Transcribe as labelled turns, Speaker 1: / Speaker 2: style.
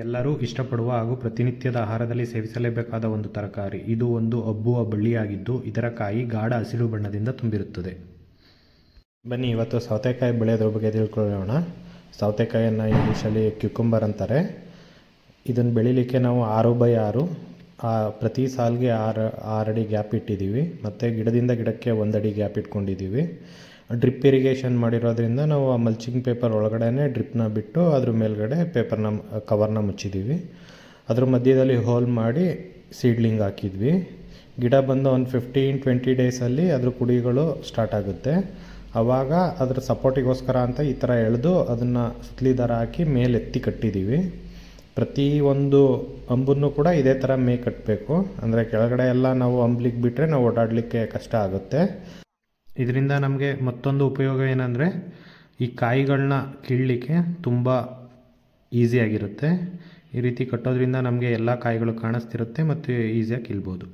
Speaker 1: ಎಲ್ಲರೂ ಇಷ್ಟಪಡುವ ಹಾಗೂ ಪ್ರತಿನಿತ್ಯದ ಆಹಾರದಲ್ಲಿ ಸೇವಿಸಲೇಬೇಕಾದ ಒಂದು ತರಕಾರಿ. ಇದು ಒಂದು ಹಬ್ಬುವ ಬಳ್ಳಿಯಾಗಿದ್ದು ಇದರ ಕಾಯಿ ಗಾಢ ಹಸಿರು ಬಣ್ಣದಿಂದ ತುಂಬಿರುತ್ತದೆ. ಬನ್ನಿ ಇವತ್ತು ಸೌತೆಕಾಯಿ ಬೆಳೆಯೋದ್ರ ಬಗ್ಗೆ ತಿಳ್ಕೊಳ್ಳೋಣ. ಸೌತೆಕಾಯಿಯನ್ನು ಇಂಗ್ಲೀಷಲ್ಲಿ ಕ್ಯುಕುಂಬರ್ ಅಂತಾರೆ. ಇದನ್ನು ಬೆಳಿಲಿಕ್ಕೆ ನಾವು 6x6 ಪ್ರತಿ ಸಾಲಿಗೆ 6 ಅಡಿ ಗ್ಯಾಪ್ ಇಟ್ಟಿದ್ದೀವಿ. ಮತ್ತು ಗಿಡದಿಂದ ಗಿಡಕ್ಕೆ 1 ಅಡಿ ಗ್ಯಾಪ್ ಇಟ್ಕೊಂಡಿದ್ದೀವಿ. ಡ್ರಿಪ್ ಇರಿಗೇಷನ್ ಮಾಡಿರೋದ್ರಿಂದ ನಾವು ಆ ಮಲ್ಚಿಂಗ್ ಪೇಪರ್ ಒಳಗಡೆ ಡ್ರಿಪ್ನ ಬಿಟ್ಟು ಅದ್ರ ಮೇಲ್ಗಡೆ ಕವರ್ನ ಮುಚ್ಚಿದ್ದೀವಿ. ಅದ್ರ ಮಧ್ಯದಲ್ಲಿ ಹೋಲ್ ಮಾಡಿ ಸೀಡ್ಲಿಂಗ್ ಹಾಕಿದ್ವಿ. ಗಿಡ ಬಂದು ಒಂದು 15-20 ಡೇಸಲ್ಲಿ ಅದ್ರ ಕುಡಿಗಳು ಸ್ಟಾರ್ಟ್ ಆಗುತ್ತೆ. ಆವಾಗ ಅದ್ರ ಸಪೋರ್ಟಿಗೋಸ್ಕರ ಅಂತ ಈ ಥರ ಎಳೆದು ಅದನ್ನು ಸುತ್ತಲಿ ದಾರ ಹಾಕಿ ಮೇಲೆ ಎತ್ತಿ ಕಟ್ಟಿದ್ದೀವಿ. ಪ್ರತಿ ಒಂದು ಅಂಬನ್ನು ಕೂಡ ಇದೇ ಥರ ಕಟ್ಟಬೇಕು. ಅಂದರೆ ಕೆಳಗಡೆ ಎಲ್ಲ ನಾವು ಅಂಬ್ಲಿಕ್ಕೆ ಬಿಟ್ಟರೆ ನಾವು ಓಡಾಡಲಿಕ್ಕೆ ಕಷ್ಟ ಆಗುತ್ತೆ. ಇದರಿಂದ ನಮಗೆ ಮತ್ತೊಂದು ಉಪಯೋಗ ಏನಂದರೆ ಈ ಕಾಯಿಗಳನ್ನ ಕೀಳಲಿಕ್ಕೆ ತುಂಬ ಈಸಿಯಾಗಿರುತ್ತೆ. ಈ ರೀತಿ ಕಟ್ಟೋದ್ರಿಂದ ನಮಗೆ ಎಲ್ಲ ಕಾಯಿಗಳು ಕಾಣಿಸ್ತಿರುತ್ತೆ ಮತ್ತು ಈಸಿಯಾಗಿ ಕೀಳ್ಬೋದು.